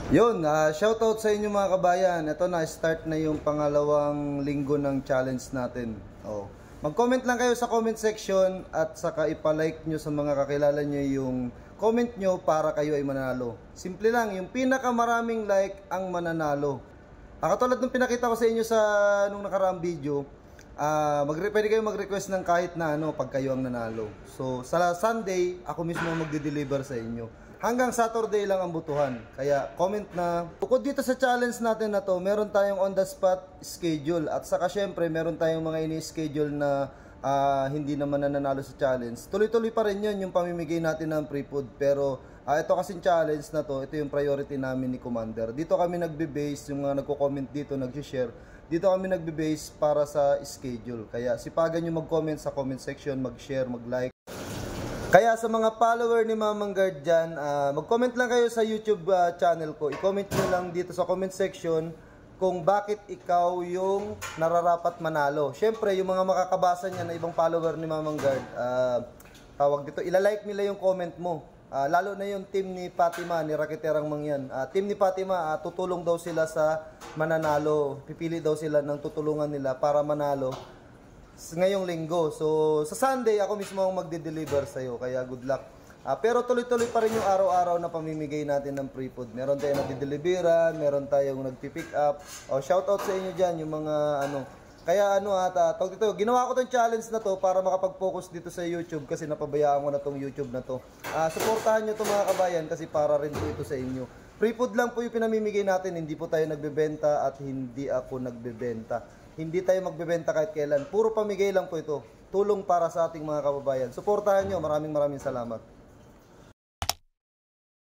Yun, shoutout sa inyo mga kabayan. Ito na, start na yung pangalawang linggo ng challenge natin. Oh. Mag-comment lang kayo sa comment section at saka ipalike nyo sa mga kakilala nyo yung comment nyo para kayo ay mananalo. Simple lang, yung pinakamaraming like ang mananalo. Katulad ng pinakita ko sa inyo sa nung nakaraang video, pwede kayo mag-request ng kahit na ano pag kayo ang nanalo. So sa Sunday, ako mismo magde-deliver sa inyo. Hanggang Saturday lang ang butuhan. Kaya comment na. Bukod dito sa challenge natin na to, meron tayong on the spot schedule. At saka syempre, meron tayong mga ini-schedule na hindi naman nananalo sa challenge. Tuloy-tuloy pa rin yun yung pamimigay natin ng free food. Pero ito kasing challenge na to, ito yung priority namin ni Commander. Dito kami nagbe-base, yung mga nagko-comment dito, nag-share. Dito kami nagbe-base para sa schedule. Kaya sipagan nyo mag-comment sa comment section, mag-share, mag-like. Kaya sa mga follower ni Mamang Guard dyan, mag-comment lang kayo sa YouTube channel ko. I-comment nyo lang dito sa comment section kung bakit ikaw yung nararapat manalo. Siyempre, yung mga makakabasa niya na ibang follower ni Mamang Guard, tawag dito, ilalike nila yung comment mo. Lalo na yung team ni Fatima, ni Raketerang Mangyan. Team ni Fatima, tutulong daw sila sa mananalo. Pipili daw sila ng tutulungan nila para manalo ngayong linggo. So, sa Sunday, ako mismo ang magde-deliver sa'yo. Kaya good luck. Pero tuloy-tuloy pa rin yung araw-araw na pamimigay natin ng free food. Meron tayong nagde-deliveran, meron tayong nagpi-pick up. Shoutout sa inyo dyan, yung mga ano. Kaya ginawa ko tong challenge na to para makapag-focus dito sa YouTube kasi napabayaan ko na tong YouTube na to. Suportahan nyo to mga kabayan kasi para rin po ito sa inyo. Free food lang po yung pinamimigay natin, hindi po tayo nagbebenta at hindi ako nagbebenta. Hindi tayo magbebenta kahit kailan. Puro pamigay lang po ito. Tulong para sa ating mga kababayan. Suportahan nyo. Maraming salamat.